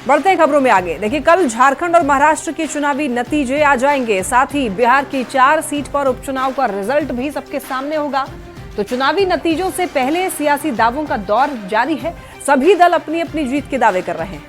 बढ़ते हैं खबरों में आगे। देखिए, कल झारखंड और महाराष्ट्र के चुनावी नतीजे आ जाएंगे, साथ ही बिहार की 4 सीट पर उपचुनाव का रिजल्ट भी सबके सामने होगा। तो चुनावी नतीजों से पहले सियासी दावों का दौर जारी है। सभी दल अपनी अपनी जीत के दावे कर रहे हैं।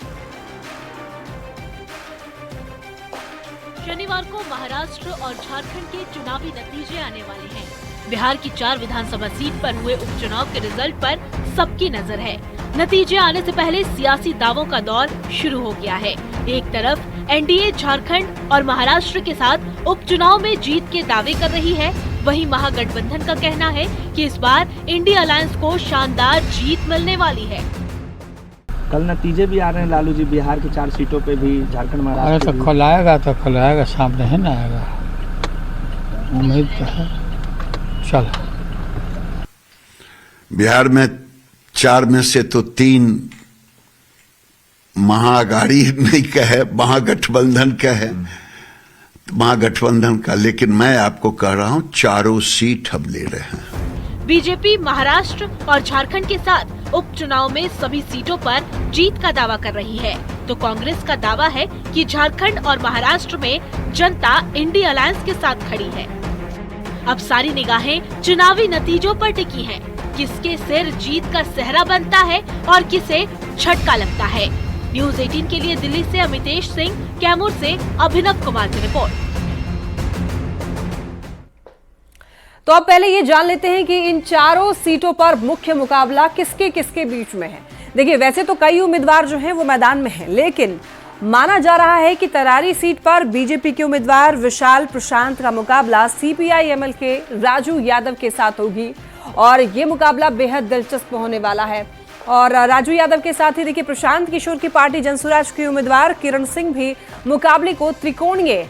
शनिवार को महाराष्ट्र और झारखंड के चुनावी नतीजे आने वाले हैं। बिहार की 4 विधानसभा सीट पर हुए उपचुनाव के रिजल्ट पर सबकी नजर है। नतीजे आने से पहले सियासी दावों का दौर शुरू हो गया है। एक तरफ एनडीए झारखंड और महाराष्ट्र के साथ उपचुनाव में जीत के दावे कर रही है, वहीं महागठबंधन का कहना है कि इस बार इंडिया अलायंस को शानदार जीत मिलने वाली है। कल नतीजे भी आ रहे हैं लालू जी, बिहार की 4 सीटों पे भी, झारखंड महाराष्ट्र तो खुलाएगा सामने है ना आएगा, उम्मीद तो है। चल, बिहार में 4 में से तो 3 महाअघाड़ी नहीं कहे, महागठबंधन कहे, महागठबंधन का, लेकिन मैं आपको कह रहा हूं 4 सीट हम ले रहे हैं। बीजेपी महाराष्ट्र और झारखंड के साथ उपचुनाव में सभी सीटों पर जीत का दावा कर रही है, तो कांग्रेस का दावा है कि झारखंड और महाराष्ट्र में जनता इंडिया अलायंस के साथ खड़ी है। अब सारी निगाहें चुनावी नतीजों पर टिकी हैं। किसके सिर जीत का सेहरा बनता है और किसे झटका लगता है। न्यूज़ 18 के लिए दिल्ली से अमितेश सिंह, कैमूर से अभिनव कुमार की रिपोर्ट। तो अब पहले ये जान लेते हैं कि इन 4 सीटों पर मुख्य मुकाबला किसके किसके बीच में है। देखिए, वैसे तो कई उम्मीदवार जो हैं वो मैदान में हैं, लेकिन माना जा रहा है कि तरारी सीट पर बीजेपी के उम्मीदवार विशाल प्रशांत का मुकाबला सीपीआई-एमएल के राजू यादव के साथ होगी और ये मुकाबला बेहद दिलचस्प होने वाला है। और राजू यादव के साथ ही देखिए, प्रशांत किशोर की पार्टी जनसुराज की उम्मीदवार किरण सिंह भी मुकाबले को त्रिकोणीय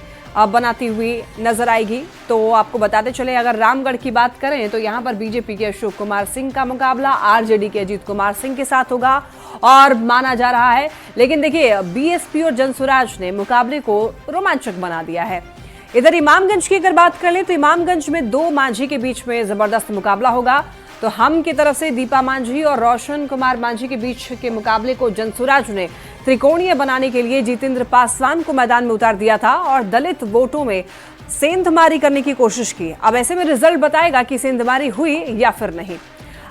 बनाती हुई नजर आएगी। तो आपको बताते चले, अगर रामगढ़ की बात करें तो यहाँ पर बीजेपी के अशोक कुमार सिंह का मुकाबला आरजेडी के अजीत कुमार सिंह के साथ होगा और माना जा रहा है। लेकिन देखिए, बीएसपी और जनसुराज ने मुकाबले को रोमांचक बना दिया है। इधर इमामगंज की अगर बात कर ले तो इमामगंज में 2 मांझी के बीच में जबरदस्त मुकाबला होगा। तो हम की तरफ से दीपा मांझी और रोशन कुमार मांझी के बीच के मुकाबले को जनसुराज ने त्रिकोणीय बनाने के लिए जितेंद्र पासवान को मैदान में उतार दिया था और दलित वोटों में सेंधमारी करने की कोशिश की। अब ऐसे में रिजल्ट बताएगा कि सेंधमारी हुई या फिर नहीं।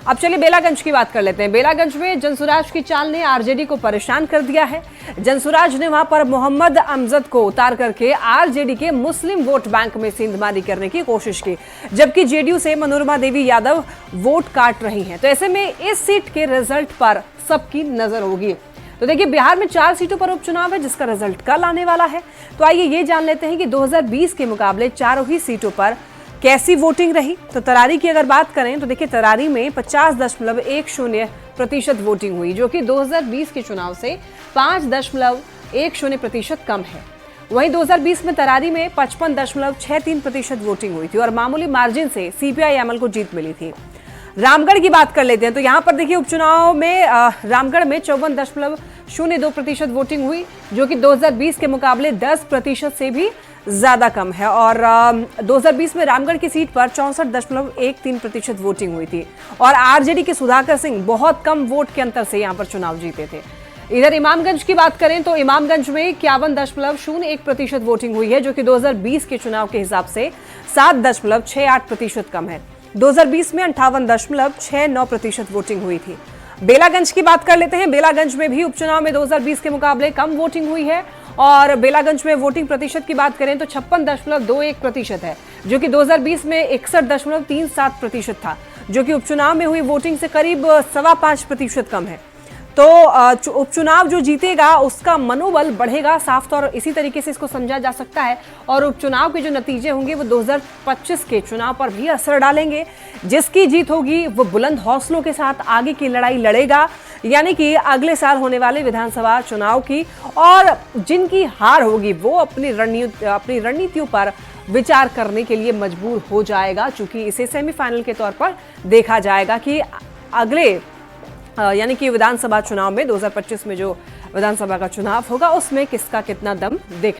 अब चलिए बेलागंज की बात कर लेते हैं। बेलागंज में जनसुराज की चाल ने आरजेडी को परेशान कर दिया है। जनसुराज ने वहां पर मोहम्मद अमजद को उतार करके आरजेडी के मुस्लिम वोट बैंक में सेंधमारी करने की कोशिश की, जबकि जेडीयू से मनोरमा देवी यादव वोट काट रही हैं। तो ऐसे में इस सीट के रिजल्ट पर सबकी नजर होगी। तो देखिए, बिहार में 4 सीटों पर उपचुनाव है जिसका रिजल्ट कल आने वाला है। तो आइए ये जान लेते हैं कि 2020 के मुकाबले 4 ही सीटों पर कैसी वोटिंग रही। तो तरारी की अगर बात करें तो देखिए, तरारी में 50.10% वोटिंग हुई, जो कि 2020 के चुनाव से 5.10% कम है। वहीं 2020 में तरारी में 55.63% वोटिंग हुई थी और मामूली मार्जिन से सीपीआई-एमएल को जीत मिली थी। रामगढ़ की बात कर लेते हैं तो यहाँ पर देखिए, उपचुनाव में रामगढ़ में 54.02% वोटिंग हुई, जो कि 2020 के मुकाबले 10% से भी ज्यादा कम है। और 2020 में रामगढ़ की सीट पर 64.13% वोटिंग हुई थी और आरजेडी के सुधाकर सिंह बहुत कम वोट के अंतर से यहाँ पर चुनाव जीते थे। इधर इमामगंज की बात करें तो इमामगंज में 51.01% वोटिंग हुई है, जो कि 2020 के चुनाव के हिसाब से 7.68% कम है। 2020 में 58.69% वोटिंग हुई थी। बेलागंज की बात कर लेते हैं। बेलागंज में भी उपचुनाव में 2020 के मुकाबले कम वोटिंग हुई है और बेलागंज में वोटिंग प्रतिशत की बात करें तो 56.21% है, जो कि 2020 में 61.37% था, जो कि उपचुनाव में हुई वोटिंग से करीब 5.25% कम है। तो उपचुनाव जो जीतेगा उसका मनोबल बढ़ेगा, साफ तौर इसी तरीके से इसको समझा जा सकता है। और उपचुनाव के जो नतीजे होंगे वो 2025 के चुनाव पर भी असर डालेंगे। जिसकी जीत होगी वो बुलंद हौसलों के साथ आगे की लड़ाई लड़ेगा, यानी कि अगले साल होने वाले विधानसभा चुनाव की। और जिनकी हार होगी वो अपनी रणनीतियों पर विचार करने के लिए मजबूर हो जाएगा, चूंकि इसे सेमीफाइनल के तौर पर देखा जाएगा कि अगले यानी कि विधानसभा चुनाव में 2025 में जो विधानसभा का चुनाव होगा उसमें किसका कितना दम देख